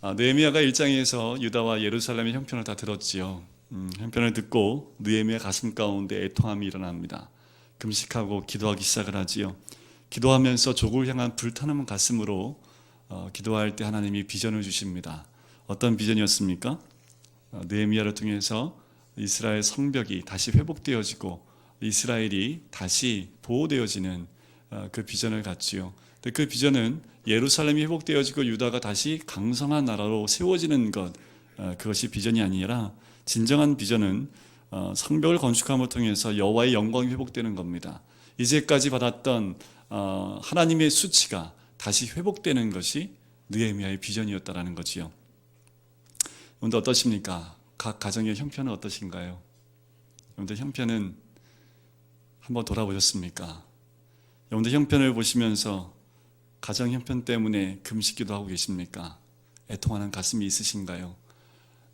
느헤미야가 1장에서 유다와 예루살렘의 형편을 다 들었지요. 형편을 듣고 느헤미야 가슴 가운데 애통함이 일어납니다. 금식하고 기도하기 시작을 하지요. 기도하면서 족을 향한 불타는 가슴으로 기도할 때 하나님이 비전을 주십니다. 어떤 비전이었습니까? 느헤미야를 통해서 이스라엘 성벽이 다시 회복되어지고 이스라엘이 다시 보호되어지는 그 비전을 갖지요. 그 비전은 예루살렘이 회복되어지고 유다가 다시 강성한 나라로 세워지는 것, 그것이 비전이 아니라 진정한 비전은 성벽을 건축함을 통해서 여호와의 영광이 회복되는 겁니다. 이제까지 받았던 하나님의 수치가 다시 회복되는 것이 느헤미야의 비전이었다라는 거지요. 여러분들 어떠십니까? 각 가정의 형편은 어떠신가요? 여러분들 형편은 한번 돌아보셨습니까? 여러분들 형편을 보시면서 가정 형편 때문에 금식기도 하고 계십니까? 애통하는 가슴이 있으신가요?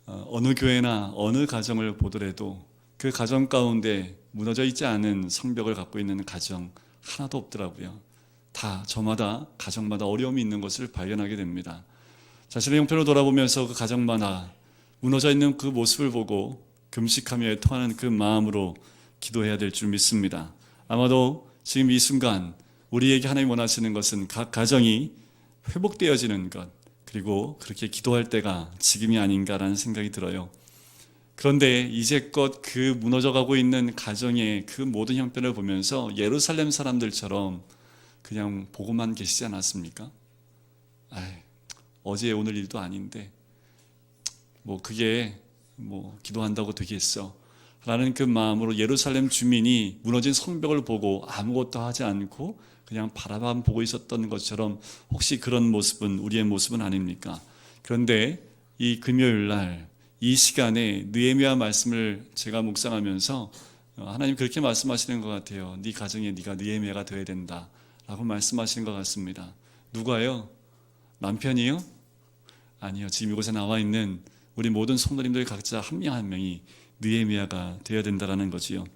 어느 교회나 어느 가정을 보더라도 그 가정 가운데 무너져 있지 않은 성벽을 갖고 있는 가정 하나도 없더라고요. 다 저마다 가정마다 어려움이 있는 것을 발견하게 됩니다. 자신의 형편을 돌아보면서 그 가정마다 무너져 있는 그 모습을 보고 금식하며 애통하는 그 마음으로 기도해야 될 줄 믿습니다. 아마도 지금 이 순간 우리에게 하나님 원하시는 것은 각 가정이 회복되어지는 것, 그리고 그렇게 기도할 때가 지금이 아닌가라는 생각이 들어요. 그런데 이제껏 그 무너져가고 있는 가정의 그 모든 형편을 보면서 예루살렘 사람들처럼 그냥 보고만 계시지 않았습니까? 어제 오늘 일도 아닌데 그게 기도한다고 되겠어 라는 그 마음으로 예루살렘 주민이 무너진 성벽을 보고 아무것도 하지 않고 그냥 바라만 보고 있었던 것처럼 혹시 그런 모습은 우리의 모습은 아닙니까? 그런데 이 금요일 날 이 시간에 느헤미야 말씀을 제가 묵상하면서 하나님 그렇게 말씀하시는 것 같아요. 네 가정에 네가 느헤미야가 되어야 된다 라고 말씀하시는 것 같습니다. 누가요? 남편이요? 아니요. 지금 이곳에 나와 있는 우리 모든 성도님들 각자 한 명 한 명이 느헤미야가 되어야 된다는 거지요.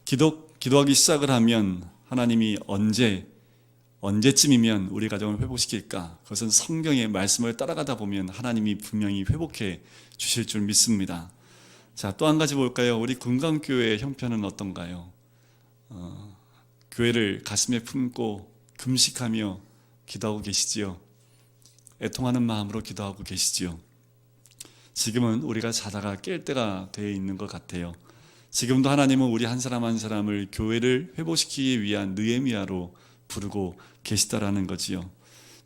기도하기 시작을 하면 하나님이 언제쯤이면 우리 가정을 회복시킬까? 그것은 성경의 말씀을 따라가다 보면 하나님이 분명히 회복해 주실 줄 믿습니다. 자, 또 한 가지 볼까요? 우리 금강교회의 형편은 어떤가요? 교회를 가슴에 품고 금식하며 기도하고 계시지요. 애통하는 마음으로 기도하고 계시지요. 지금은 우리가 자다가 깰 때가 되어 있는 것 같아요. 지금도 하나님은 우리 한 사람 한 사람을 교회를 회복시키기 위한 느헤미야로 부르고 계시다라는 거지요.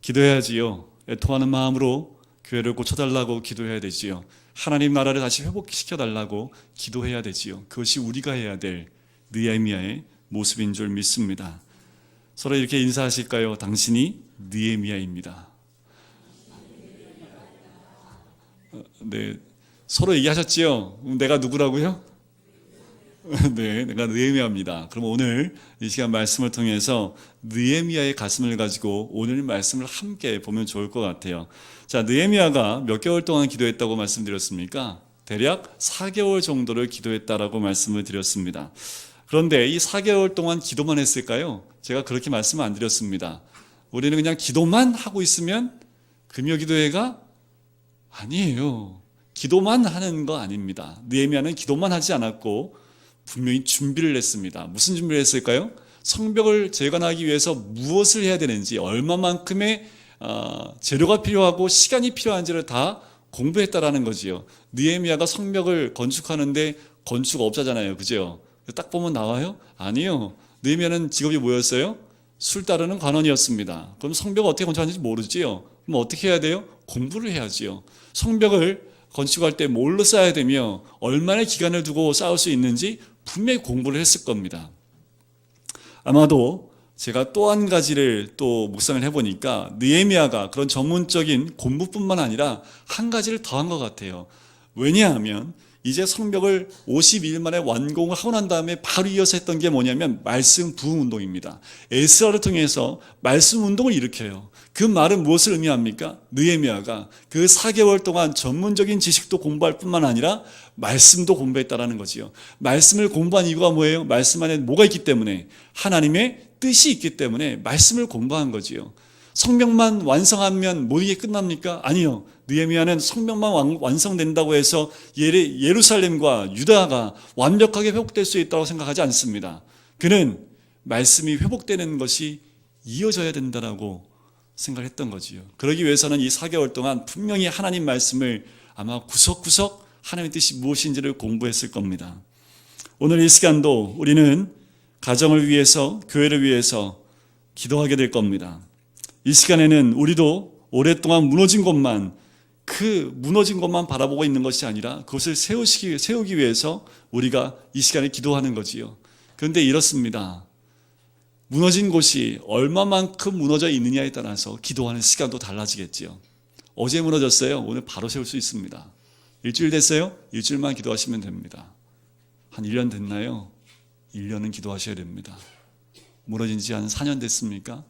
기도해야지요. 애통하는 마음으로 교회를 고쳐달라고 기도해야 되지요. 하나님 나라를 다시 회복시켜달라고 기도해야 되지요. 그것이 우리가 해야 될 느헤미야의 모습인 줄 믿습니다. 서로 이렇게 인사하실까요? 당신이 느헤미야입니다. 네, 서로 얘기하셨지요? 내가 누구라고요? 네, 내가 느헤미야입니다. 그럼 오늘 이 시간 말씀을 통해서 느헤미야의 가슴을 가지고 오늘 말씀을 함께 보면 좋을 것 같아요. 자, 느헤미야가 몇 개월 동안 기도했다고 말씀드렸습니까? 대략 4개월 정도를 기도했다라고 말씀을 드렸습니다. 그런데 이 4개월 동안 기도만 했을까요? 제가 그렇게 말씀을 안 드렸습니다. 우리는 그냥 기도만 하고 있으면 금요기도회가 아니에요. 기도만 하는 거 아닙니다. 느헤미야는 기도만 하지 않았고 분명히 준비를 했습니다. 무슨 준비를 했을까요? 성벽을 재건하기 위해서 무엇을 해야 되는지, 얼마만큼의 재료가 필요하고 시간이 필요한지를 다 공부했다라는 거지요. 느헤미야가 성벽을 건축하는데 건축업자잖아요. 그죠? 딱 보면 나와요? 아니요. 느헤미야는 직업이 뭐였어요? 술 따르는 관원이었습니다. 그럼 성벽을 어떻게 건축하는지 모르지요. 그럼 어떻게 해야 돼요? 공부를 해야지요. 성벽을 건축할 때 뭘로 쌓아야 되며 얼마나 기간을 두고 쌓을 수 있는지 분명히 공부를 했을 겁니다. 아마도 제가 또 한 가지를 또 묵상을 해보니까 느헤미야가 그런 전문적인 공부뿐만 아니라 한 가지를 더 한 것 같아요. 왜냐하면 이제 성벽을 52일 만에 완공을 하고 난 다음에 바로 이어서 했던 게 뭐냐면 말씀 부흥 운동입니다. 에스라를 통해서 말씀 운동을 일으켜요. 그 말은 무엇을 의미합니까? 느헤미야가 그 4개월 동안 전문적인 지식도 공부할 뿐만 아니라 말씀도 공부했다라는 거지요. 말씀을 공부한 이유가 뭐예요? 말씀 안에 뭐가 있기 때문에? 하나님의 뜻이 있기 때문에 말씀을 공부한 거지요. 성벽만 완성하면 모든 게 끝납니까? 아니요. 느헤미야는 성벽만 완성된다고 해서 예루살렘과 유다가 완벽하게 회복될 수 있다고 생각하지 않습니다. 그는 말씀이 회복되는 것이 이어져야 된다라고 생각했던 거지요. 그러기 위해서는 이 4개월 동안 분명히 하나님 말씀을 아마 구석구석 하나님의 뜻이 무엇인지를 공부했을 겁니다. 오늘 이 시간도 우리는 가정을 위해서, 교회를 위해서 기도하게 될 겁니다. 이 시간에는 우리도 오랫동안 무너진 것만 바라보고 있는 것이 아니라 그것을 세우기 위해서 우리가 이 시간에 기도하는 거지요. 그런데 이렇습니다. 무너진 곳이 얼마만큼 무너져 있느냐에 따라서 기도하는 시간도 달라지겠지요. 어제 무너졌어요. 오늘 바로 세울 수 있습니다. 일주일 됐어요? 일주일만 기도하시면 됩니다. 한 1년 됐나요? 1년은 기도하셔야 됩니다. 무너진 지 한 4년 됐습니까?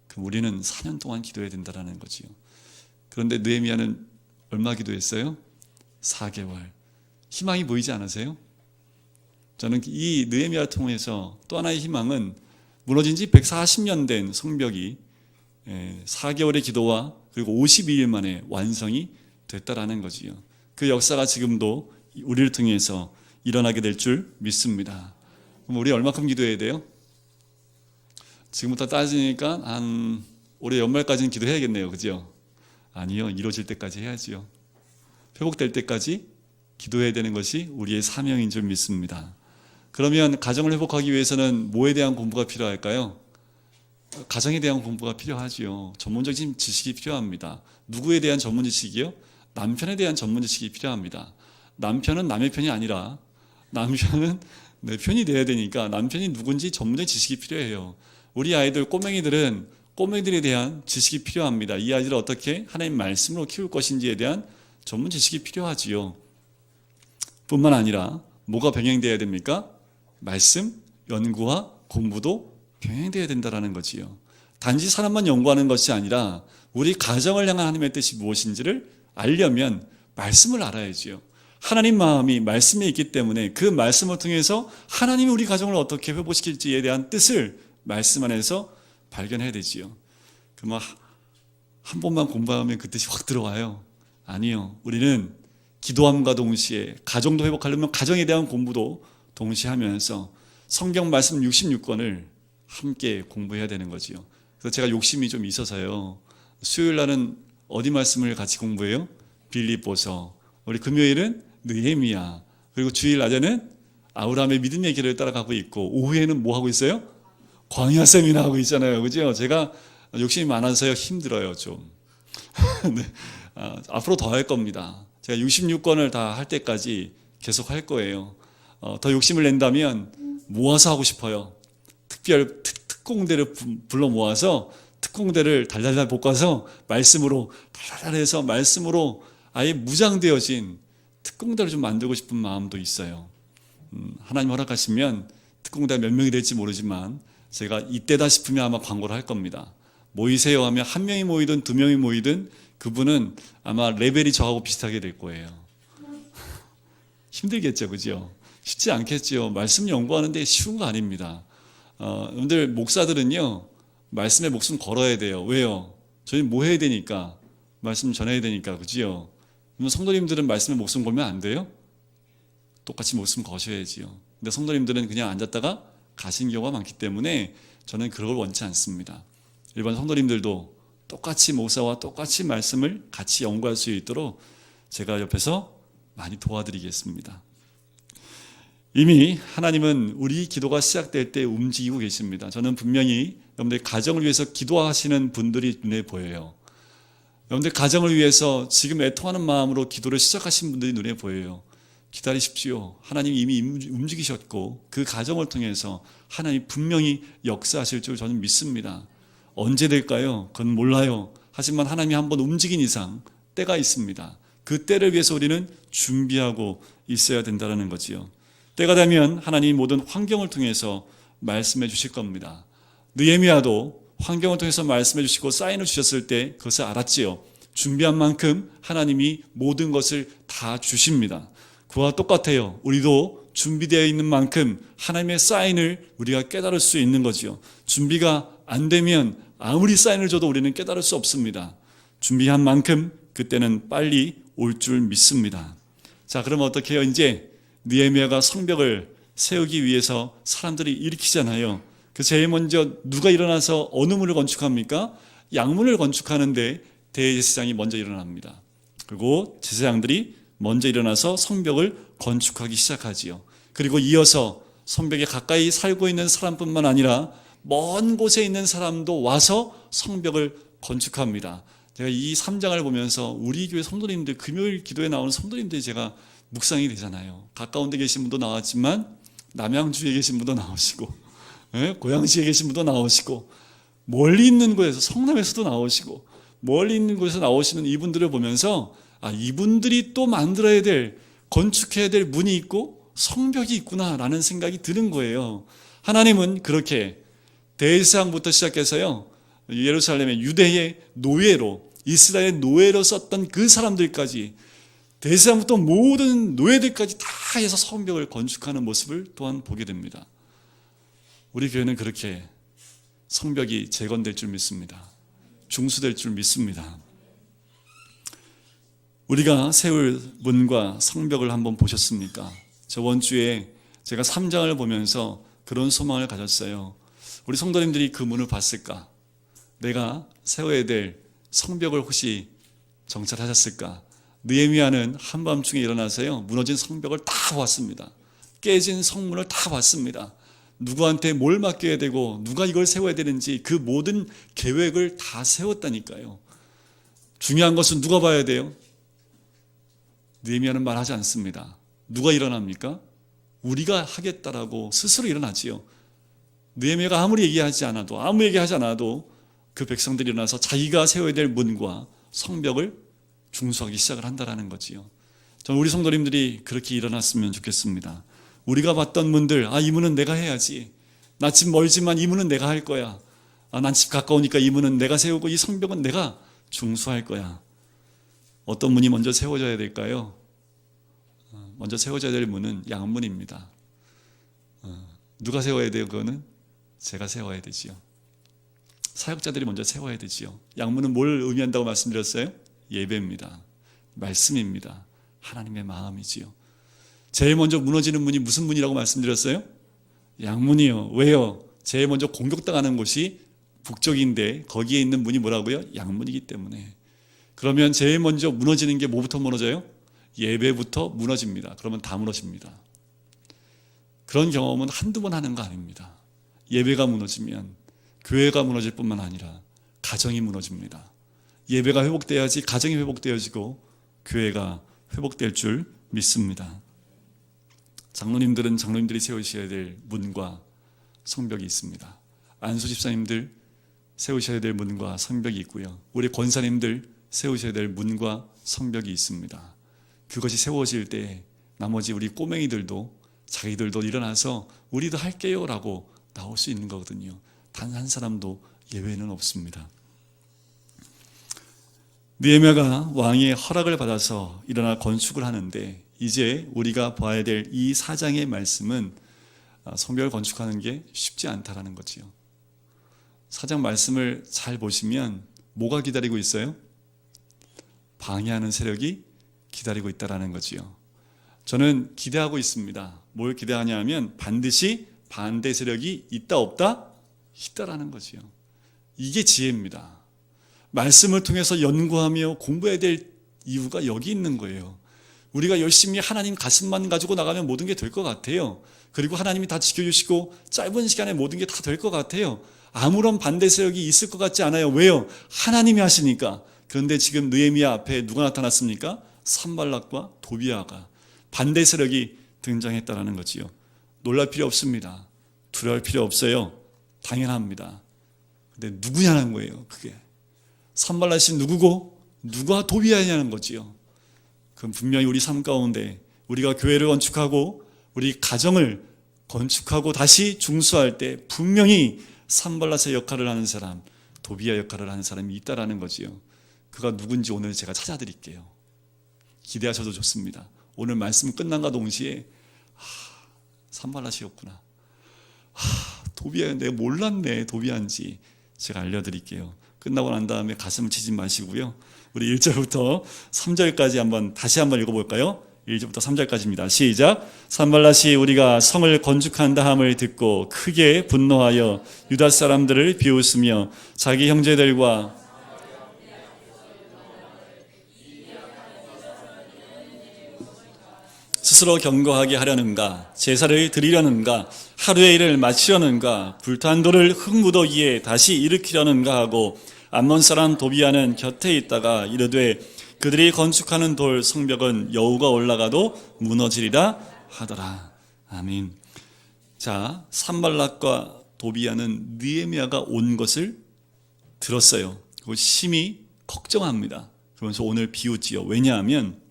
그럼 우리는 4년 동안 기도해야 된다는 거지요. 그런데 느헤미야는 얼마 기도했어요? 4개월. 희망이 보이지 않으세요? 저는 이 느헤미야를 통해서 또 하나의 희망은 무너진 지 140년 된 성벽이 4개월의 기도와 그리고 52일 만에 완성이 됐다라는 거지요. 그 역사가 지금도 우리를 통해서 일어나게 될 줄 믿습니다. 그럼 우리 얼마큼 기도해야 돼요? 지금부터 따지니까 한 올해 연말까지는 기도해야겠네요. 그죠? 아니요. 이루어질 때까지 해야지요. 회복될 때까지 기도해야 되는 것이 우리의 사명인 줄 믿습니다. 그러면 가정을 회복하기 위해서는 뭐에 대한 공부가 필요할까요? 가정에 대한 공부가 필요하지요. 전문적인 지식이 필요합니다. 누구에 대한 전문 지식이요? 남편에 대한 전문 지식이 필요합니다. 남편은 남의 편이 아니라 남편은 내 편이 돼야 되니까 남편이 누군지 전문적인 지식이 필요해요. 우리 아이들, 꼬맹이들에 대한 지식이 필요합니다. 이 아이들을 어떻게 하나님 말씀으로 키울 것인지에 대한 전문 지식이 필요하지요. 뿐만 아니라 뭐가 병행되어야 됩니까? 말씀, 연구와 공부도 병행되어야 된다는 거지요. 단지 사람만 연구하는 것이 아니라 우리 가정을 향한 하나님의 뜻이 무엇인지를 알려면 말씀을 알아야지요. 하나님 마음이 말씀에 있기 때문에 그 말씀을 통해서 하나님이 우리 가정을 어떻게 회복시킬지에 대한 뜻을 말씀 안에서 발견해야 되지요. 그만 한 번만 공부하면 그 뜻이 확 들어와요. 아니요. 우리는 기도함과 동시에 가정도 회복하려면 가정에 대한 공부도 동시에 하면서 성경 말씀 66권을 함께 공부해야 되는 거지요. 그래서 제가 욕심이 좀 있어서요. 수요일 날은 어디 말씀을 같이 공부해요? 빌립보서. 우리 금요일은 느헤미야. 그리고 주일 낮에는 아브라함의 믿음의 길을 따라가고 있고 오후에는 뭐 하고 있어요? 광야 세미나 하고 있잖아요. 그죠? 제가 욕심이 많아서요. 힘들어요, 좀. 네. 앞으로 더 할 겁니다. 제가 66권을 다 할 때까지 계속 할 거예요. 더 욕심을 낸다면 모아서 하고 싶어요. 특공대를 불러 모아서 특공대를 달달달 볶아서 말씀으로 달달달해서 말씀으로 아예 무장되어진 특공대를 좀 만들고 싶은 마음도 있어요. 하나님 허락하시면 특공대 몇 명이 될지 모르지만 제가 이때다 싶으면 아마 광고를 할 겁니다. 모이세요 하면 한 명이 모이든 두 명이 모이든 그분은 아마 레벨이 저하고 비슷하게 될 거예요. 힘들겠죠, 그죠? 쉽지 않겠죠. 말씀 연구하는데 쉬운 거 아닙니다. 여러분들 목사들은요 말씀에 목숨 걸어야 돼요. 왜요? 저희는 뭐 해야 되니까, 말씀 전해야 되니까, 그지요? 성도님들은 말씀에 목숨 걸면 안 돼요? 똑같이 목숨 거셔야지요. 근데 성도님들은 그냥 앉았다가 가신 경우가 많기 때문에 저는 그걸 원치 않습니다. 일반 성도님들도 똑같이 목사와 똑같이 말씀을 같이 연구할 수 있도록 제가 옆에서 많이 도와드리겠습니다. 이미 하나님은 우리 기도가 시작될 때 움직이고 계십니다. 저는 분명히 여러분들 가정을 위해서 기도하시는 분들이 눈에 보여요. 여러분들 가정을 위해서 지금 애통하는 마음으로 기도를 시작하신 분들이 눈에 보여요. 기다리십시오. 하나님이 이미 움직이셨고 그 가정을 통해서 하나님이 분명히 역사하실 줄 저는 믿습니다. 언제 될까요? 그건 몰라요. 하지만 하나님이 한번 움직인 이상 때가 있습니다. 그 때를 위해서 우리는 준비하고 있어야 된다는 거지요. 때가 되면 하나님이 모든 환경을 통해서 말씀해 주실 겁니다. 느헤미야도 환경을 통해서 말씀해 주시고 사인을 주셨을 때 그것을 알았지요. 준비한 만큼 하나님이 모든 것을 다 주십니다. 그와 똑같아요. 우리도 준비되어 있는 만큼 하나님의 사인을 우리가 깨달을 수 있는 거지요. 준비가 안 되면 아무리 사인을 줘도 우리는 깨달을 수 없습니다. 준비한 만큼 그때는 빨리 올 줄 믿습니다. 자, 그럼 어떻게 해요? 이제 느헤미야가 성벽을 세우기 위해서 사람들이 일으키잖아요. 그 제일 먼저 누가 일어나서 어느 문을 건축합니까? 양문을 건축하는데 대제사장이 먼저 일어납니다. 그리고 제사장들이 먼저 일어나서 성벽을 건축하기 시작하지요. 그리고 이어서 성벽에 가까이 살고 있는 사람뿐만 아니라 먼 곳에 있는 사람도 와서 성벽을 건축합니다. 제가 이 3장을 보면서 우리 교회 성도님들, 금요일 기도에 나오는 성도님들이 제가 묵상이 되잖아요. 가까운 데 계신 분도 나왔지만 남양주에 계신 분도 나오시고, 고양시에 계신 분도 나오시고, 멀리 있는 곳에서, 성남에서도 나오시고, 멀리 있는 곳에서 나오시는 이분들을 보면서 이분들이 또 만들어야 될, 건축해야 될 문이 있고 성벽이 있구나라는 생각이 드는 거예요. 하나님은 그렇게 대제사장부터 시작해서요, 예루살렘의 유대의 노예로, 이스라엘의 노예로 썼던 그 사람들까지, 대제사장부터 모든 노예들까지 다 해서 성벽을 건축하는 모습을 또한 보게 됩니다. 우리 교회는 그렇게 성벽이 재건될 줄 믿습니다. 중수될 줄 믿습니다. 우리가 세울 문과 성벽을 한번 보셨습니까? 저번 주에 제가 3장을 보면서 그런 소망을 가졌어요. 우리 성도님들이 그 문을 봤을까? 내가 세워야 될 성벽을 혹시 정찰하셨을까? 느헤미야는 한밤중에 일어나서요, 무너진 성벽을 다 봤습니다. 깨진 성문을 다 봤습니다. 누구한테 뭘 맡겨야 되고 누가 이걸 세워야 되는지 그 모든 계획을 다 세웠다니까요. 중요한 것은 누가 봐야 돼요? 느헤미야는 말하지 않습니다. 누가 일어납니까? 우리가 하겠다라고 스스로 일어나지요. 느헤미야가 아무리 얘기하지 않아도 그 백성들이 일어나서 자기가 세워야 될 문과 성벽을 중수하기 시작을 한다라는 거지요. 저는 우리 성도님들이 그렇게 일어났으면 좋겠습니다. 우리가 봤던 문들, 이 문은 내가 해야지. 나 집 멀지만 이 문은 내가 할 거야. 난 집 가까우니까 이 문은 내가 세우고 이 성벽은 내가 중수할 거야. 어떤 문이 먼저 세워져야 될까요? 먼저 세워져야 될 문은 양문입니다. 누가 세워야 돼요? 그거는 제가 세워야 되지요. 사역자들이 먼저 세워야 되지요. 양문은 뭘 의미한다고 말씀드렸어요? 예배입니다. 말씀입니다. 하나님의 마음이지요. 제일 먼저 무너지는 문이 무슨 문이라고 말씀드렸어요? 양문이요. 왜요? 제일 먼저 공격당하는 곳이 북쪽인데 거기에 있는 문이 뭐라고요? 양문이기 때문에. 그러면 제일 먼저 무너지는 게 뭐부터 무너져요? 예배부터 무너집니다. 그러면 다 무너집니다. 그런 경험은 한두 번 하는 거 아닙니다. 예배가 무너지면 교회가 무너질 뿐만 아니라 가정이 무너집니다. 예배가 회복돼야지 가정이 회복되어지고 교회가 회복될 줄 믿습니다. 장로님들은 장로님들이 세우셔야 될 문과 성벽이 있습니다. 안수 집사님들 세우셔야 될 문과 성벽이 있고요. 우리 권사님들 세우셔야 될 문과 성벽이 있습니다. 그것이 세워질 때 나머지 우리 꼬맹이들도 자기들도 일어나서 우리도 할게요 라고 나올 수 있는 거거든요. 단 한 사람도 예외는 없습니다. 느헤미야가 왕의 허락을 받아서 일어나 건축을 하는데, 이제 우리가 봐야 될 이 4장의 말씀은 성벽을 건축하는 게 쉽지 않다라는 거지요. 4장 말씀을 잘 보시면 뭐가 기다리고 있어요? 방해하는 세력이 기다리고 있다라는 거지요. 저는 기대하고 있습니다. 뭘 기대하냐 하면 반드시 반대 세력이 있다 없다? 있다라는 거지요. 이게 지혜입니다. 말씀을 통해서 연구하며 공부해야 될 이유가 여기 있는 거예요. 우리가 열심히 하나님 가슴만 가지고 나가면 모든 게 될 것 같아요. 그리고 하나님이 다 지켜주시고 짧은 시간에 모든 게 다 될 것 같아요. 아무런 반대 세력이 있을 것 같지 않아요. 왜요? 하나님이 하시니까. 그런데 지금 느헤미야 앞에 누가 나타났습니까? 산발락과 도비아가 반대 세력이 등장했다는 거지요. 놀랄 필요 없습니다. 두려울 필요 없어요. 당연합니다. 근데 누구냐는 거예요. 그게 산발락이 누구고 누가 도비아냐는 거지요. 그럼 분명히 우리 삶 가운데 우리가 교회를 건축하고 우리 가정을 건축하고 다시 중수할 때 분명히 산발락의 역할을 하는 사람, 도비아 역할을 하는 사람이 있다라는 거지요. 그가 누군지 오늘 제가 찾아드릴게요. 기대하셔도 좋습니다. 오늘 말씀 끝난과 동시에 산발락이었구나. 도비아, 내가 몰랐네 도비아인지. 제가 알려드릴게요. 끝나고 난 다음에 가슴을 치지 마시고요. 우리 1절부터 3절까지 다시 한번 읽어볼까요? 1절부터 3절까지입니다. 시작. 산발랏이 우리가 성을 건축한다 함을 듣고 크게 분노하여 유다 사람들을 비웃으며 자기 형제들과 스스로 경고하게 하려는가, 제사를 드리려는가, 하루의 일을 마치려는가, 불탄 돌을 흙무더기에 다시 일으키려는가 하고 암몬 사람 도비아는 곁에 있다가 이르되 그들이 건축하는 돌 성벽은 여우가 올라가도 무너지리라 하더라. 아멘. 자, 산발락과 도비아는 느헤미야가 온 것을 들었어요. 그리고 심히 걱정합니다. 그러면서 오늘 비웃지요. 왜냐하면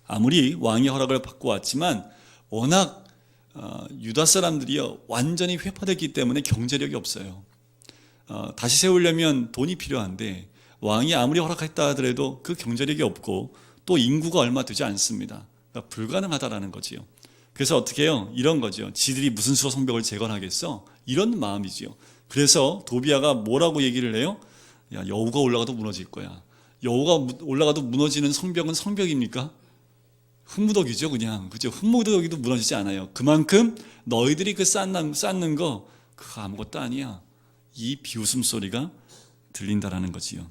아무리 왕의 허락을 받고 왔지만 워낙 유다 사람들이요 완전히 회파됐기 때문에 경제력이 없어요. 다시 세우려면 돈이 필요한데 왕이 아무리 허락했다 하더라도 그 경제력이 없고 또 인구가 얼마 되지 않습니다. 그러니까 불가능하다라는 거지요. 그래서 어떻게 해요? 이런 거죠. 지들이 무슨 수로 성벽을 재건하겠어? 이런 마음이지요. 그래서 도비아가 뭐라고 얘기를 해요? 야, 여우가 올라가도 무너질 거야. 여우가 올라가도 무너지는 성벽은 성벽입니까? 흙무더기죠, 그냥. 그죠? 흙무더기도 무너지지 않아요. 그만큼 너희들이 그 쌓는 거 그거 아무것도 아니야. 이 비웃음 소리가 들린다라는 거지요.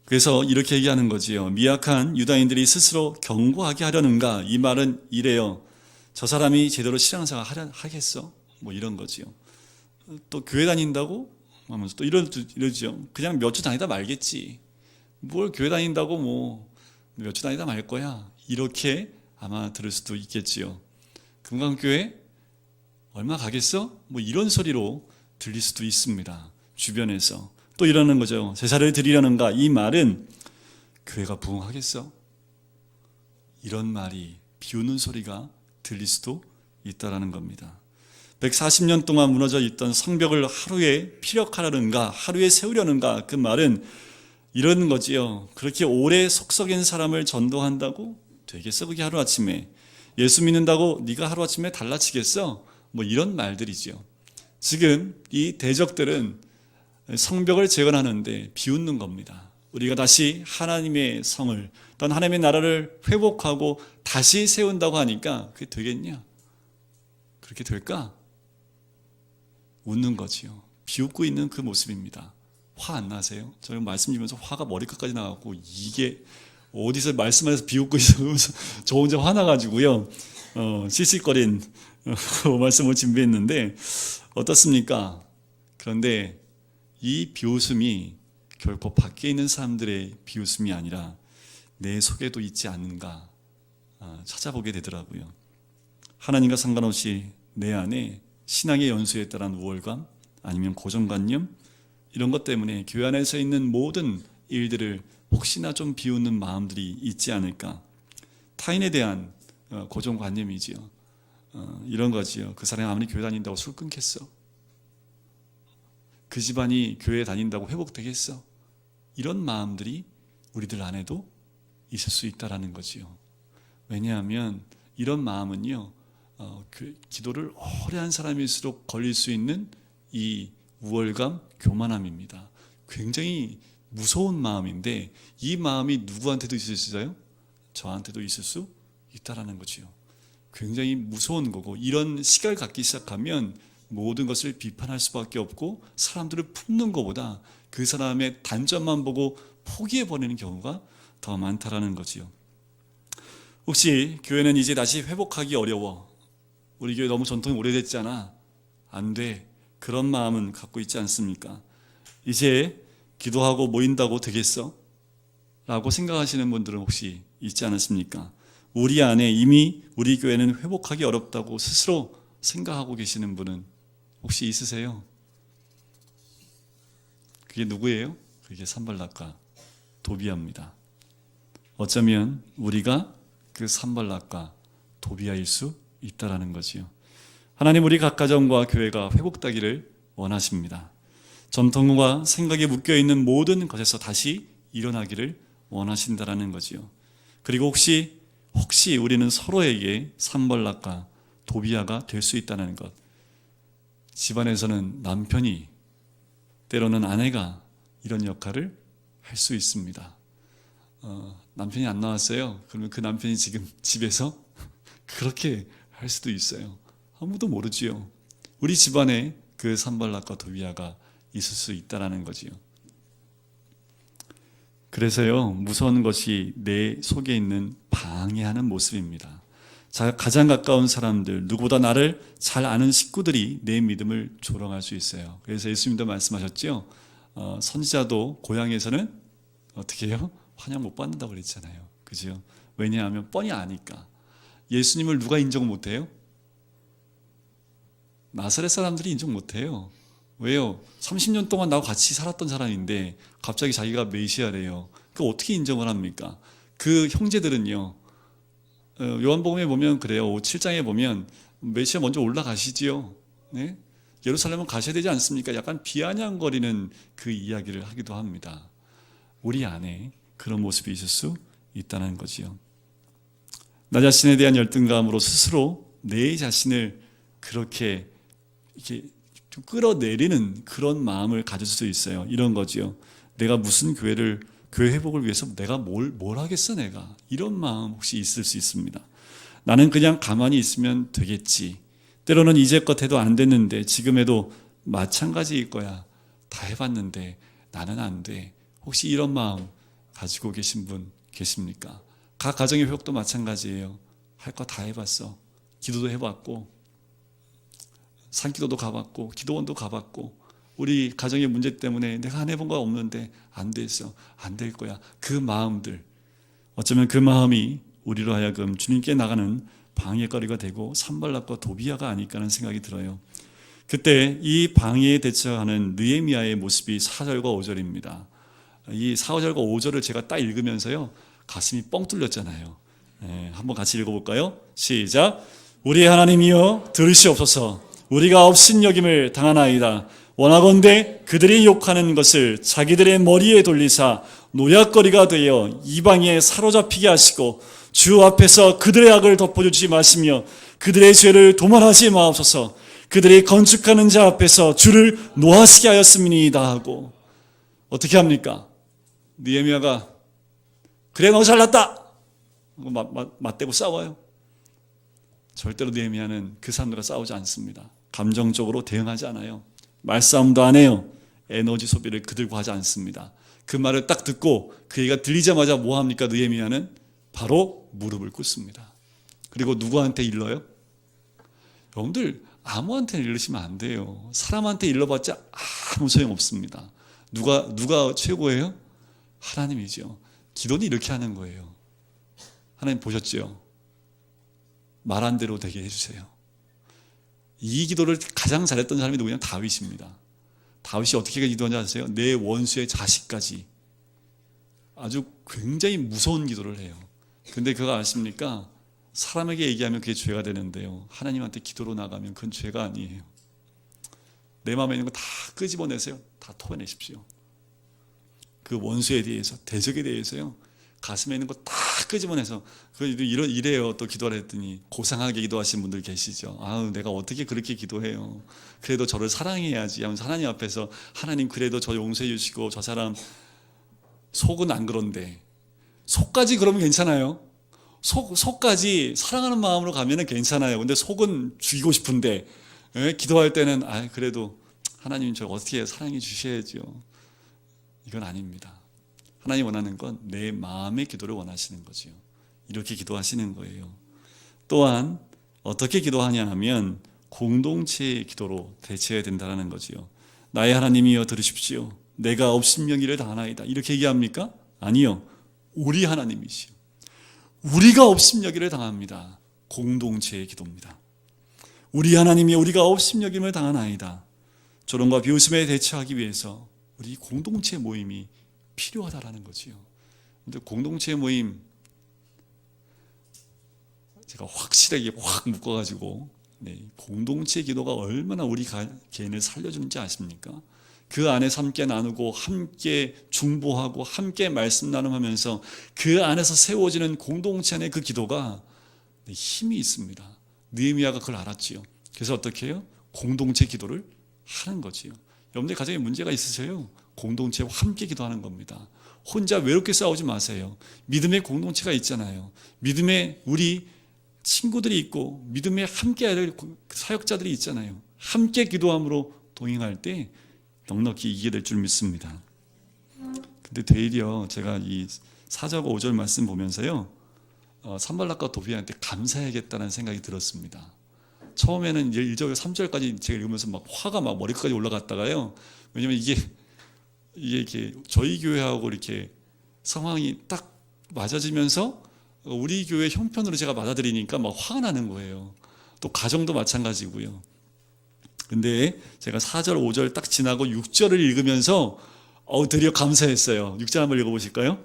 그래서 이렇게 얘기하는 거지요. 미약한 유다인들이 스스로 경고하게 하려는가? 이 말은 이래요. 저 사람이 제대로 신앙생활 하겠어? 뭐 이런 거지요. 또 교회 다닌다고 하면서 또 이러죠. 그냥 몇 주 다니다 말겠지. 뭘 교회 다닌다고 뭐 몇 주 다니다 말 거야. 이렇게 아마 들을 수도 있겠지요. 금강교회 얼마 가겠어? 뭐 이런 소리로 들릴 수도 있습니다. 주변에서. 또 이러는 거죠. 제사를 드리려는가? 이 말은 교회가 부흥하겠어? 이런 말이 비웃는 소리가 들릴 수도 있다라는 겁니다. 140년 동안 무너져 있던 성벽을 하루에 피력하려는가? 하루에 세우려는가? 그 말은 이런 거지요. 그렇게 오래 속썩인 사람을 전도한다고 되겠어? 그게 하루아침에. 예수 믿는다고 네가 하루아침에 달라지겠어? 뭐 이런 말들이죠. 지금 이 대적들은 성벽을 재건하는데 비웃는 겁니다. 우리가 다시 하나님의 성을, 또는 하나님의 나라를 회복하고 다시 세운다고 하니까 그게 되겠냐? 그렇게 될까? 웃는 거지요. 비웃고 있는 그 모습입니다. 화 안 나세요? 저는 말씀 드리면서 화가 머리끝까지 나갖고 이게 어디서 말씀하면서 비웃고 있어서 저 혼자 화나가지고요. 씩씩거린 말씀을 준비했는데 어떻습니까? 그런데 이 비웃음이 결코 밖에 있는 사람들의 비웃음이 아니라 내 속에도 있지 않은가 찾아보게 되더라고요. 하나님과 상관없이 내 안에 신앙의 연수에 따른 우월감 아니면 고정관념 이런 것 때문에 교회 안에서 있는 모든 일들을 혹시나 좀 비웃는 마음들이 있지 않을까. 타인에 대한 고정관념이지요. 이런 거지요. 그 사람이 아무리 교회 다닌다고 술 끊겠어? 그 집안이 교회 다닌다고 회복되겠어? 이런 마음들이 우리들 안에도 있을 수 있다라는 거지요. 왜냐하면 이런 마음은요, 기도를 오래 한 사람일수록 걸릴 수 있는 이 우월감, 교만함입니다. 굉장히 무서운 마음인데 이 마음이 누구한테도 있을 수 있어요? 저한테도 있을 수 있다라는 거지요. 굉장히 무서운 거고 이런 시각을 갖기 시작하면 모든 것을 비판할 수밖에 없고 사람들을 품는 것보다 그 사람의 단점만 보고 포기해버리는 경우가 더 많다라는 거지요. 혹시 교회는 이제 다시 회복하기 어려워. 우리 교회 너무 전통이 오래됐잖아. 안 돼. 그런 마음은 갖고 있지 않습니까? 이제 기도하고 모인다고 되겠어? 라고 생각하시는 분들은 혹시 있지 않으십니까? 우리 안에 이미 우리 교회는 회복하기 어렵다고 스스로 생각하고 계시는 분은 혹시 있으세요? 그게 누구예요? 그게 산발락과 도비아입니다. 어쩌면 우리가 그 산발락과 도비아일 수 있다라는 거지요. 하나님 우리 각 가정과 교회가 회복되기를 원하십니다. 전통과 생각에 묶여있는 모든 것에서 다시 일어나기를 원하신다라는 거지요. 그리고 혹시 우리는 서로에게 산발락과 도비아가 될 수 있다는 것. 집안에서는 남편이 때로는 아내가 이런 역할을 할 수 있습니다. 남편이 안 나왔어요. 그러면 그 남편이 지금 집에서 그렇게 할 수도 있어요. 아무도 모르지요. 우리 집안에 그 산발락과 도비아가 있을 수 있다라는 거지요. 그래서요, 무서운 것이 내 속에 있는 방해하는 모습입니다. 가장 가까운 사람들, 누구보다 나를 잘 아는 식구들이 내 믿음을 조롱할 수 있어요. 그래서 예수님도 말씀하셨죠. 선지자도 고향에서는 어떻게 해요? 환영 못 받는다고 그랬잖아요. 그죠? 왜냐하면 뻔히 아니까. 예수님을 누가 인정 못해요? 나사렛 사람들이 인정 못해요. 왜요? 30년 동안 나와 같이 살았던 사람인데 갑자기 자기가 메시아래요. 그 어떻게 인정을 합니까? 그 형제들은요. 요한복음에 보면 그래요. 7장에 보면 메시아 먼저 올라가시지요. 네? 예루살렘은 가셔야 되지 않습니까? 약간 비아냥거리는 그 이야기를 하기도 합니다. 우리 안에 그런 모습이 있을 수 있다는 거지요. 나 자신에 대한 열등감으로 스스로 내 자신을 그렇게 이렇게 좀 끌어내리는 그런 마음을 가질 수 있어요. 이런 거지요. 내가 무슨 교회 회복을 위해서 내가 뭘 하겠어 내가. 이런 마음 혹시 있을 수 있습니다. 나는 그냥 가만히 있으면 되겠지. 때로는 이제껏 해도 안 됐는데 지금 해도 마찬가지일 거야. 다 해봤는데 나는 안 돼. 혹시 이런 마음 가지고 계신 분 계십니까? 각 가정의 회복도 마찬가지예요. 할 거 다 해봤어. 기도도 해봤고 산기도도 가봤고 기도원도 가봤고 우리 가정의 문제 때문에 내가 안 해본 거 없는데 안 됐어. 안 될 거야. 그 마음들, 어쩌면 그 마음이 우리로 하여금 주님께 나가는 방해거리가 되고 산발락과 도비아가 아닐까 하는 생각이 들어요. 그때 이 방해에 대처하는 느헤미야의 모습이 4절과 5절입니다. 이 4절과 5절을 제가 딱 읽으면서요 가슴이 뻥 뚫렸잖아요. 한번 같이 읽어볼까요? 시작. 우리 하나님이여 들으시옵소서. 우리가 업신여김을 당하나이다. 원하건대 그들이 욕하는 것을 자기들의 머리에 돌리사 노약거리가 되어 이방에 사로잡히게 하시고 주 앞에서 그들의 악을 덮어주지 마시며 그들의 죄를 도말하지 마옵소서. 그들이 건축하는 자 앞에서 주를 노하시게 하였음이니이다 하고 어떻게 합니까? 느헤미야가 그래 너 잘났다 맞대고 싸워요? 절대로 느헤미야는 그 사람들과 싸우지 않습니다. 감정적으로 대응하지 않아요. 말싸움도 안 해요. 에너지 소비를 그들과 하지 않습니다. 그 말을 딱 듣고 그 얘기가 들리자마자 뭐 합니까? 느헤미야는 바로 무릎을 꿇습니다. 그리고 누구한테 일러요? 여러분들 아무한테 일르시면 안 돼요. 사람한테 일러봤자 아무 소용없습니다. 누가 최고예요? 하나님이죠. 기도는 이렇게 하는 거예요. 하나님 보셨죠? 말한 대로 되게 해주세요. 이 기도를 가장 잘했던 사람이 누구냐면 다윗입니다. 다윗이 어떻게 기도하는지 아세요? 내 원수의 자식까지 아주 굉장히 무서운 기도를 해요. 근데 그거 아십니까? 사람에게 얘기하면 그게 죄가 되는데요. 하나님한테 기도로 나가면 그건 죄가 아니에요. 내 마음에 있는 거 다 끄집어내세요. 다 토해내십시오. 그 원수에 대해서, 대적에 대해서요. 가슴에 있는 거 다 끄집어내서 이래요. 또 기도를 했더니 고상하게 기도하시는 분들 계시죠. 아우 내가 어떻게 그렇게 기도해요. 그래도 저를 사랑해야지 하면서 하나님 앞에서 하나님 그래도 저 용서해 주시고 저 사람 속은 안 그런데 속까지 그러면 괜찮아요. 속까지 사랑하는 마음으로 가면은 괜찮아요. 근데 속은 죽이고 싶은데 기도할 때는 그래도 하나님 저 어떻게 사랑해 주셔야죠. 이건 아닙니다. 하나님 원하는 건 내 마음의 기도를 원하시는 거지요. 이렇게 기도하시는 거예요. 또한 어떻게 기도하냐 하면 공동체의 기도로 대체해야 된다는 거지요. 나의 하나님이여 들으십시오. 내가 업신여기를 당하나이다. 이렇게 얘기합니까? 아니요. 우리 하나님이시요. 우리가 업신여기를 당합니다. 공동체의 기도입니다. 우리 하나님이 우리가 업신여김을 당하나이다. 조롱과 비웃음에 대처하기 위해서 우리 공동체 모임이 필요하다라는 거지요. 근데 공동체 모임 제가 확실하게 확 묶어가지고 공동체 기도가 얼마나 우리 개인을 살려주는지 아십니까? 그 안에서 함께 나누고 함께 중보하고 함께 말씀 나눔하면서 그 안에서 세워지는 공동체 안의 그 기도가 힘이 있습니다. 느헤미야가 그걸 알았지요. 그래서 어떻게 해요? 공동체 기도를 하는 거지요. 여러분들 가정에 문제가 있으세요? 공동체와 함께 기도하는 겁니다. 혼자 외롭게 싸우지 마세요. 믿음의 공동체가 있잖아요. 믿음의 우리 친구들이 있고 믿음에 함께 해야 될 사역자들이 있잖아요. 함께 기도함으로 동행할 때 넉넉히 이기게 될 줄 믿습니다. 근데 되려 제가 이 4절과 5절 말씀 보면서요, 산발락과 도비아한테 감사해야겠다는 생각이 들었습니다. 처음에는 1절, 3절까지 제가 읽으면서 막 화가 막 머리까지 올라갔다가요. 왜냐면 이게 이렇게 저희 교회하고 이렇게 상황이 딱 맞아지면서 우리 교회 형편으로 제가 받아들이니까 막 화가 나는 거예요. 또 가정도 마찬가지고요. 근데 제가 4절, 5절 딱 지나고 6절을 읽으면서 드디어 감사했어요. 6절 한번 읽어보실까요?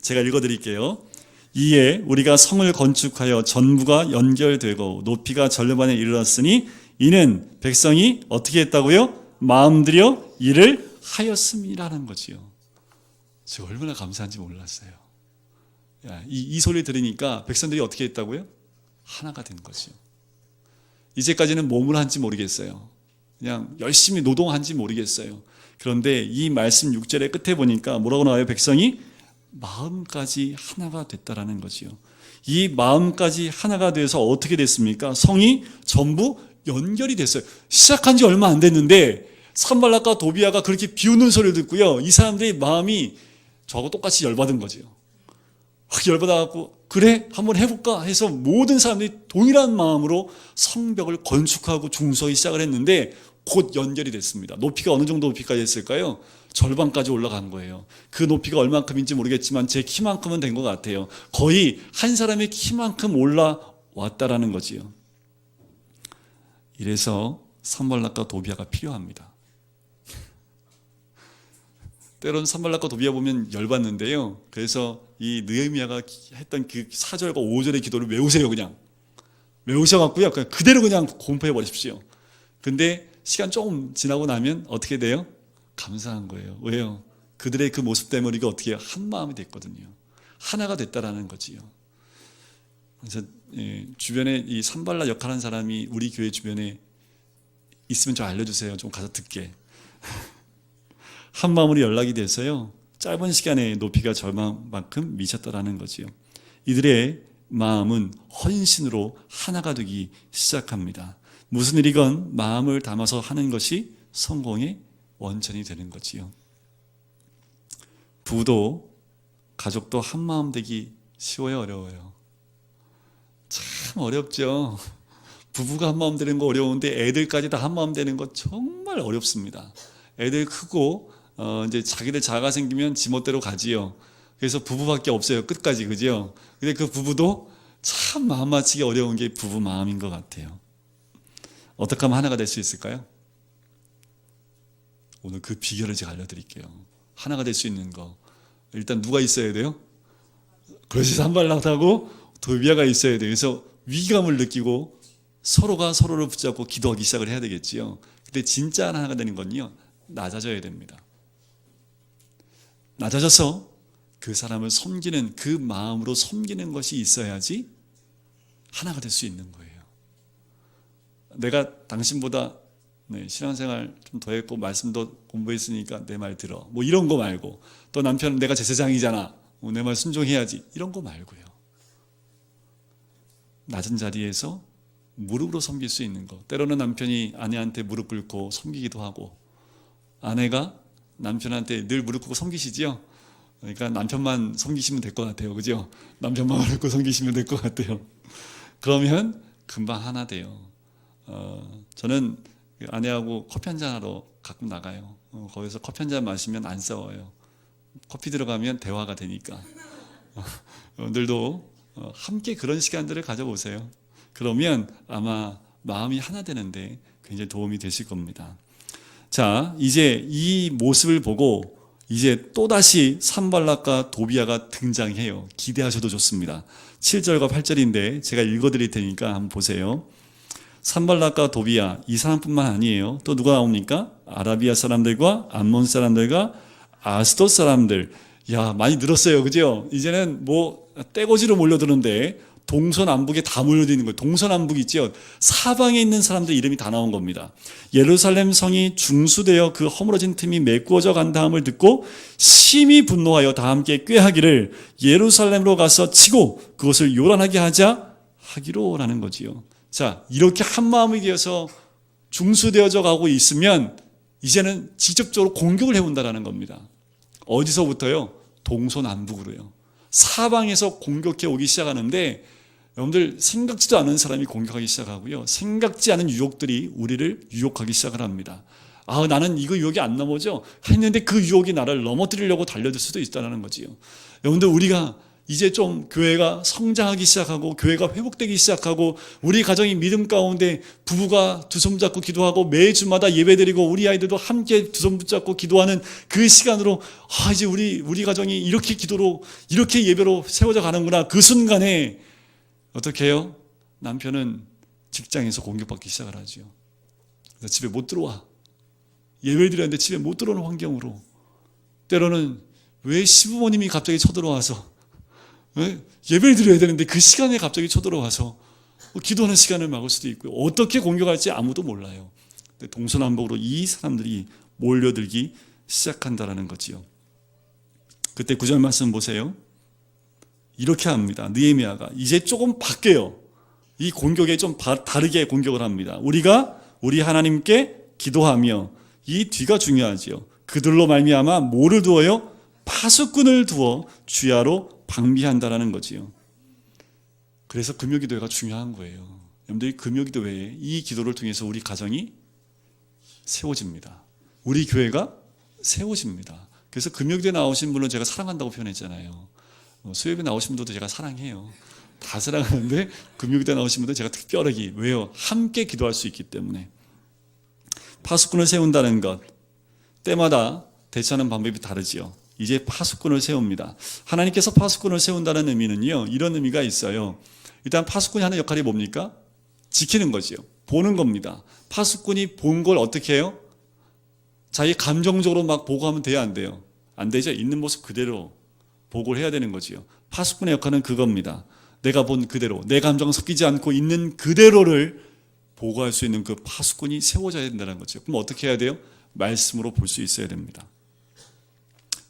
제가 읽어드릴게요. 이에 우리가 성을 건축하여 전부가 연결되고 높이가 절반에 이르렀으니 이는 백성이 어떻게 했다고요? 마음 들여 일을 하였음이라는 거지요. 제가 얼마나 감사한지 몰랐어요. 이 소리 들으니까 백성들이 어떻게 했다고요? 하나가 된 거지요. 이제까지는 몸을 한지 모르겠어요. 그냥 열심히 노동한지 모르겠어요. 그런데 이 말씀 6절의 끝에 보니까 뭐라고 나와요? 백성이 마음까지 하나가 됐다라는 거지요. 이 마음까지 하나가 돼서 어떻게 됐습니까? 성이 전부 연결이 됐어요. 시작한 지 얼마 안 됐는데 산발락과 도비아가 그렇게 비웃는 소리를 듣고요, 이 사람들의 마음이 저하고 똑같이 열받은 거지요. 확 열받아갖고 그래 한번 해볼까 해서 모든 사람들이 동일한 마음으로 성벽을 건축하고 중수하기 시작을 했는데 곧 연결이 됐습니다. 높이가 어느 정도 높이까지 했을까요? 절반까지 올라간 거예요. 그 높이가 얼만큼인지 모르겠지만 제 키만큼은 된 것 같아요. 거의 한 사람의 키만큼 올라왔다라는 거지요. 이래서 산발락과 도비아가 필요합니다. 때로는 산발락과 도비아 보면 열받는데요. 그래서 이 느헤미야가 했던 그 4절과 5절의 기도를 외우세요. 그냥 외우셔갖고요, 그냥 그대로 그냥 공포해 버리십시오. 근데 시간 조금 지나고 나면 어떻게 돼요? 감사한 거예요. 왜요? 그들의 그 모습 때문에 우리가 어떻게 한 마음이 됐거든요. 하나가 됐다라는 거지요. 그래서 주변에 이 산발락 역할하는 사람이 우리 교회 주변에 있으면 좀 알려주세요. 좀 가서 듣게. 한 마음으로 연락이 돼서요, 짧은 시간에 높이가 절반만큼 미쳤다라는 거지요. 이들의 마음은 헌신으로 하나가 되기 시작합니다. 무슨 일이건 마음을 담아서 하는 것이 성공의 원천이 되는 거지요. 부도 가족도 한 마음 되기 쉬워요, 어려워요? 참 어렵죠. 부부가 한 마음 되는 거 어려운데 애들까지 다 한 마음 되는 거 정말 어렵습니다. 애들 크고 이제 자기들 자아가 생기면 지멋대로 가지요. 그래서 부부밖에 없어요, 끝까지. 그죠? 근데 그 부부도 참 마음 맞추기 어려운 게 부부 마음인 것 같아요. 어떻게 하면 하나가 될 수 있을까요? 오늘 그 비결을 제가 알려드릴게요. 하나가 될 수 있는 거. 일단 누가 있어야 돼요? 그것이 산발락하고 도비아가 있어야 돼요. 그래서 위기감을 느끼고 서로가 서로를 붙잡고 기도하기 시작을 해야 되겠지요. 근데 진짜 하나가 되는 건요, 낮아져야 됩니다. 낮아져서 그 사람을 섬기는, 그 마음으로 섬기는 것이 있어야지 하나가 될 수 있는 거예요. 내가 당신보다 신앙생활 좀 더 했고 말씀도 공부했으니까 내 말 들어, 뭐 이런 거 말고, 또 남편은 내가 제사장이잖아, 내 말 순종해야지, 이런 거 말고요. 낮은 자리에서 무릎으로 섬길 수 있는 거. 때로는 남편이 아내한테 무릎 꿇고 섬기기도 하고, 아내가 남편한테 늘 무릎 꿇고 섬기시지요. 그러니까 남편만 섬기시면 될 것 같아요. 그죠? 남편만 무릎 꿇고 섬기시면 될 것 같아요. 그러면 금방 하나 돼요. 저는 아내하고 커피 한잔 하러 가끔 나가요. 거기서 커피 한잔 마시면 안 싸워요. 커피 들어가면 대화가 되니까. 여러분들도 함께 그런 시간들을 가져보세요. 그러면 아마 마음이 하나 되는데 굉장히 도움이 되실 겁니다. 자, 이제 이 모습을 보고 이제 또다시 산발락과 도비아가 등장해요. 기대하셔도 좋습니다. 7절과 8절인데 제가 읽어드릴 테니까 한번 보세요. 산발락과 도비아, 이 사람뿐만 아니에요. 또 누가 나옵니까? 아라비아 사람들과 암몬 사람들과 아스돗 사람들. 야, 많이 늘었어요. 그죠? 이제는 뭐 떼거지로 몰려드는데 동서남북에 다 몰려있는 거예요. 동서남북 있죠. 사방에 있는 사람들 이름이 다 나온 겁니다. 예루살렘 성이 중수되어 그 허물어진 틈이 메꾸어져 간 다음을 듣고 심히 분노하여 다 함께 꾀하기를 예루살렘으로 가서 치고 그것을 요란하게 하기로라는 거지요. 자, 이렇게 한 마음이 되어서 중수되어져 가고 있으면 이제는 직접적으로 공격을 해온다라는 겁니다. 어디서부터요? 동서남북으로요. 사방에서 공격해 오기 시작하는데 여러분들 생각지도 않은 사람이 공격하기 시작하고요. 생각지 않은 유혹들이 우리를 유혹하기 시작을 합니다. 아, 나는 이거 유혹이 안 넘어져 했는데 그 유혹이 나를 넘어뜨리려고 달려들 수도 있다는 거지요. 여러분들 우리가 이제 좀 교회가 성장하기 시작하고 교회가 회복되기 시작하고 우리 가정이 믿음 가운데 부부가 두 손 잡고 기도하고 매주마다 예배드리고 우리 아이들도 함께 두 손 붙잡고 기도하는 그 시간으로 이제 우리 가정이 이렇게 기도로 이렇게 예배로 세워져 가는구나. 그 순간에 어떻게 해요? 남편은 직장에서 공격받기 시작을 하죠. 그래서 집에 못 들어와. 예배를 드렸는데 집에 못 들어오는 환경으로 때로는 왜 시부모님이 갑자기 쳐들어와서 예배를 드려야 되는데 그 시간에 갑자기 쳐들어와서 기도하는 시간을 막을 수도 있고요. 어떻게 공격할지 아무도 몰라요. 동서남북으로 이 사람들이 몰려들기 시작한다라는 거지요. 그때 9절 말씀 보세요. 이렇게 합니다. 느헤미야가 이제 조금 바뀌어요. 이 공격에 좀 다르게 공격을 합니다. 우리가 우리 하나님께 기도하며 이 뒤가 중요하지요. 그들로 말미암아 뭐를 두어요? 파수꾼을 두어 주야로 방비한다라는 거지요. 그래서 금요기도회가 중요한 거예요. 여러분들이 금요기도회에 이 기도를 통해서 우리 가정이 세워집니다. 우리 교회가 세워집니다. 그래서 금요기도회 나오신 분은 제가 사랑한다고 표현했잖아요. 수요일에 나오신 분들도 제가 사랑해요. 다 사랑하는데 금요기도회 나오신 분들 제가 특별하게 왜요? 함께 기도할 수 있기 때문에. 파수꾼을 세운다는 것 때마다 대처하는 방법이 다르지요. 이제 파수꾼을 세웁니다. 하나님께서 파수꾼을 세운다는 의미는요, 이런 의미가 있어요. 일단 파수꾼이 하는 역할이 뭡니까? 지키는 거지요. 보는 겁니다. 파수꾼이 본 걸 어떻게 해요? 자기 감정적으로 막 보고하면 돼요, 안 돼요? 안 되죠. 있는 모습 그대로 보고를 해야 되는 거지요. 파수꾼의 역할은 그겁니다. 내가 본 그대로, 내 감정 섞이지 않고 있는 그대로를 보고할 수 있는 그 파수꾼이 세워져야 된다는 거죠. 그럼 어떻게 해야 돼요? 말씀으로 볼 수 있어야 됩니다.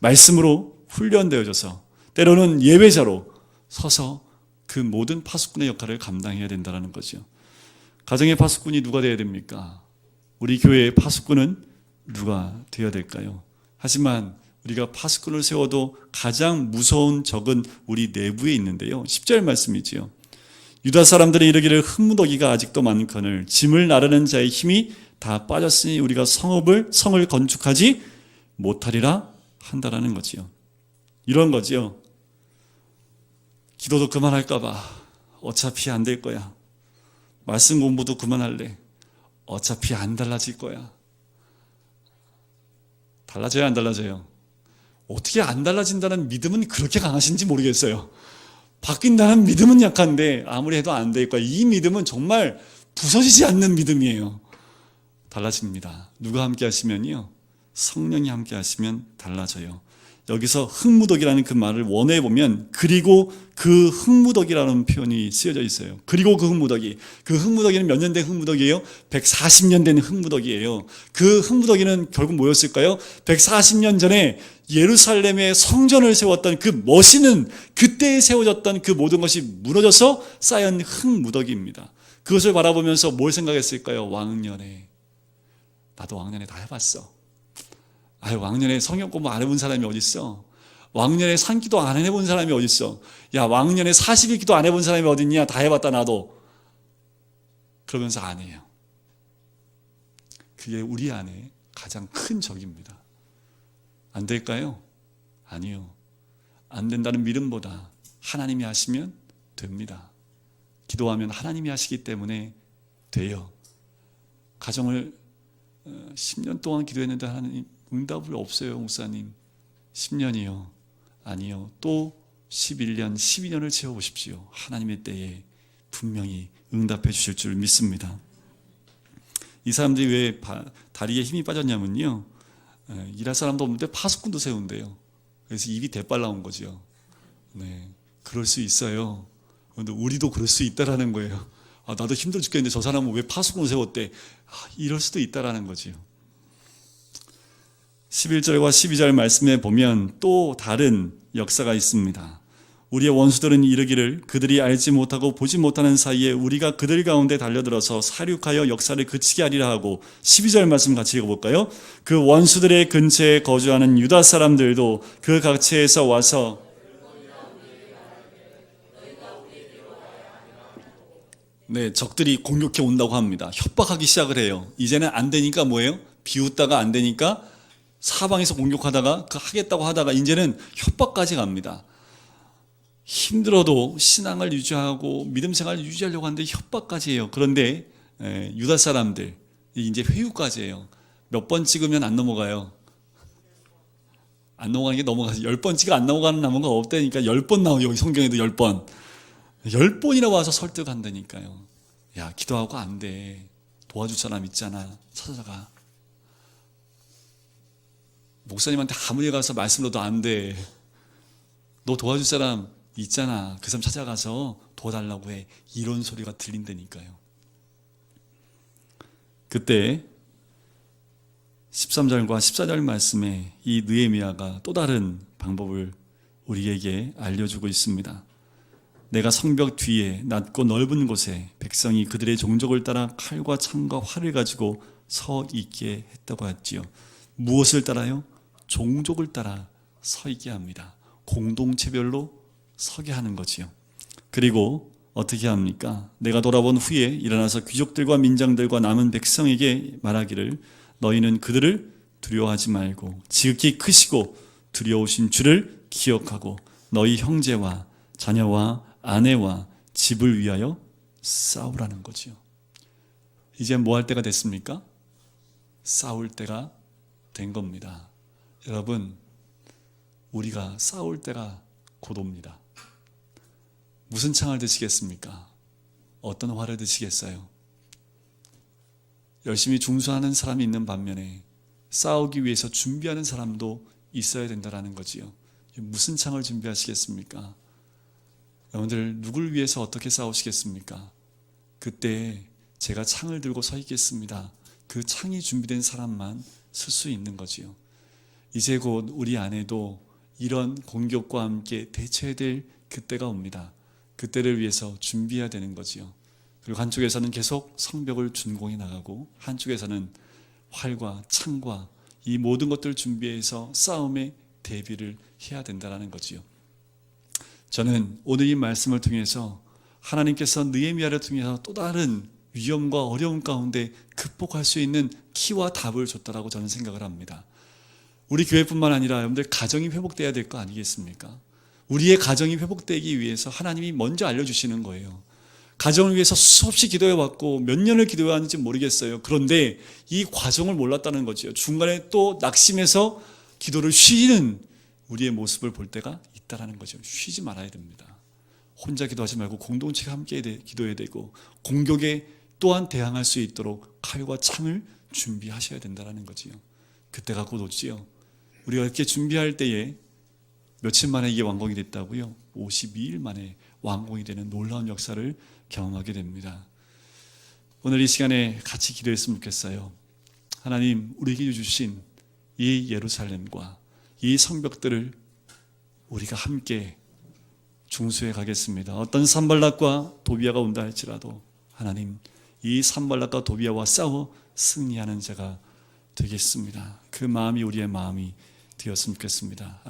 말씀으로 훈련되어져서 때로는 예배자로 서서 그 모든 파수꾼의 역할을 감당해야 된다는 거죠. 가정의 파수꾼이 누가 되어야 됩니까? 우리 교회의 파수꾼은 누가 되어야 될까요? 하지만 우리가 파수꾼을 세워도 가장 무서운 적은 우리 내부에 있는데요. 10절 말씀이지요. 유다 사람들은 이르기를 흙무더기가 아직도 많거늘 짐을 나르는 자의 힘이 다 빠졌으니 우리가 성을 건축하지 못하리라 한다라는 거지요. 이런 거지요. 기도도 그만할까 봐. 어차피 안 될 거야. 말씀 공부도 그만할래. 어차피 안 달라질 거야. 달라져요, 안 달라져요? 어떻게 안 달라진다는 믿음은 그렇게 강하신지 모르겠어요. 바뀐다는 믿음은 약한데 아무리 해도 안 될 거야. 이 믿음은 정말 부서지지 않는 믿음이에요. 달라집니다. 누가 함께 하시면요? 성령이 함께 하시면 달라져요. 여기서 흙무더기라는 그 말을 원어에 보면 그리고 그 흙무더기라는 표현이 쓰여져 있어요. 그리고 그 흙무더기는 몇 년 된 흙무더기예요? 140년 된 흙무더기예요. 그 흙무더기는 결국 뭐였을까요? 140년 전에 예루살렘의 성전을 세웠던 그 멋있는 그때에 세워졌던 그 모든 것이 무너져서 쌓인 흙무더기입니다. 그것을 바라보면서 뭘 생각했을까요? 왕년에 나도 왕년에 다 해봤어. 왕년에 성경 공부 안 해본 사람이 어딨어? 왕년에 산기도 안 해본 사람이 어딨어? 야, 왕년에 40일 기도 안 해본 사람이 어딨냐? 다 해봤다 나도. 그러면서 안 해요. 그게 우리 안에 가장 큰 적입니다. 안 될까요? 아니요. 안 된다는 믿음보다 하나님이 하시면 됩니다. 기도하면 하나님이 하시기 때문에 돼요. 가정을 10년 동안 기도했는데 하나님 응답을 없어요, 목사님. 10년이요. 아니요. 또 11년, 12년을 채워보십시오. 하나님의 때에 분명히 응답해 주실 줄 믿습니다. 이 사람들이 왜 다리에 힘이 빠졌냐면요. 일할 사람도 없는데 파수꾼도 세운대요. 그래서 입이 대빨 나온 거죠. 네, 그럴 수 있어요. 근데 우리도 그럴 수 있다라는 거예요. 나도 힘들어 죽겠는데 저 사람은 왜 파수꾼을 세웠대? 이럴 수도 있다라는 거지요. 11절과 12절 말씀에 보면 또 다른 역사가 있습니다. 우리의 원수들은 이르기를 그들이 알지 못하고 보지 못하는 사이에 우리가 그들 가운데 달려들어서 사륙하여 역사를 그치게 하리라 하고, 12절 말씀 같이 읽어볼까요? 그 원수들의 근처에 거주하는 유다 사람들도 그 각처에서 와서 적들이 공격해 온다고 합니다. 협박하기 시작을 해요. 이제는 안 되니까 뭐예요? 비웃다가 안 되니까 사방에서 공격하다가 하겠다고 하다가 이제는 협박까지 갑니다. 힘들어도 신앙을 유지하고 믿음 생활을 유지하려고 하는데 협박까지 해요. 그런데 유다 사람들 이제 회유까지 해요. 몇 번 찍으면 안 넘어가요. 안 넘어가는 게 넘어가서 10번 찍어 안 넘어가는 나무가 없다니까 10번 나와요. 여기 성경에도 10번. 10번이나 와서 설득한다니까요. 야, 기도하고 안 돼. 도와줄 사람 있잖아. 찾아가. 목사님한테 아무리 가서 말씀으로도 안 돼. 너 도와줄 사람 있잖아. 그 사람 찾아가서 도와달라고 해. 이런 소리가 들린다니까요. 그때 13절과 14절 말씀에 이 느헤미야가 또 다른 방법을 우리에게 알려주고 있습니다. 내가 성벽 뒤에 낮고 넓은 곳에 백성이 그들의 종족을 따라 칼과 창과 활을 가지고 서 있게 했다고 했지요. 무엇을 따라요? 종족을 따라 서 있게 합니다. 공동체별로 서게 하는 거지요. 그리고 어떻게 합니까? 내가 돌아본 후에 일어나서 귀족들과 민장들과 남은 백성에게 말하기를 너희는 그들을 두려워하지 말고 지극히 크시고 두려우신 주를 기억하고 너희 형제와 자녀와 아내와 집을 위하여 싸우라는 거지요. 이제 뭐 할 때가 됐습니까? 싸울 때가 된 겁니다. 여러분, 우리가 싸울 때가 곧 옵니다. 무슨 창을 드시겠습니까? 어떤 화를 드시겠어요? 열심히 중수하는 사람이 있는 반면에 싸우기 위해서 준비하는 사람도 있어야 된다는 거지요. 무슨 창을 준비하시겠습니까? 여러분들 누굴 위해서 어떻게 싸우시겠습니까? 그때 제가 창을 들고 서 있겠습니다. 그 창이 준비된 사람만 쓸 수 있는 거지요. 이제 곧 우리 안에도 이런 공격과 함께 대처해야 될 그때가 옵니다. 그때를 위해서 준비해야 되는 거지요. 그리고 한쪽에서는 계속 성벽을 준공해 나가고 한쪽에서는 활과 창과 이 모든 것들을 준비해서 싸움에 대비를 해야 된다는 거지요. 저는 오늘 이 말씀을 통해서 하나님께서 느헤미야를 통해서 또 다른 위험과 어려움 가운데 극복할 수 있는 키와 답을 줬다라고 저는 생각을 합니다. 우리 교회뿐만 아니라 여러분들 가정이 회복돼야 될 거 아니겠습니까? 우리의 가정이 회복되기 위해서 하나님이 먼저 알려주시는 거예요. 가정을 위해서 수없이 기도해왔고 몇 년을 기도해왔는지 모르겠어요. 그런데 이 과정을 몰랐다는 거죠. 중간에 또 낙심해서 기도를 쉬는 우리의 모습을 볼 때가 있다는 거죠. 쉬지 말아야 됩니다. 혼자 기도하지 말고 공동체가 함께 기도해야 되고 공격에 또한 대항할 수 있도록 칼과 창을 준비하셔야 된다는 거지요. 그때가 곧 오지요. 우리가 이렇게 준비할 때에 며칠 만에 이게 완공이 됐다고요? 52일 만에 완공이 되는 놀라운 역사를 경험하게 됩니다. 오늘 이 시간에 같이 기도했으면 좋겠어요. 하나님, 우리에게 주신 이 예루살렘과 이 성벽들을 우리가 함께 중수해 가겠습니다. 어떤 산발락과 도비아가 온다 할지라도 하나님, 이 산발락과 도비아와 싸워 승리하는 자가 되겠습니다. 그 마음이 우리의 마음이 되었으면 좋겠습니다.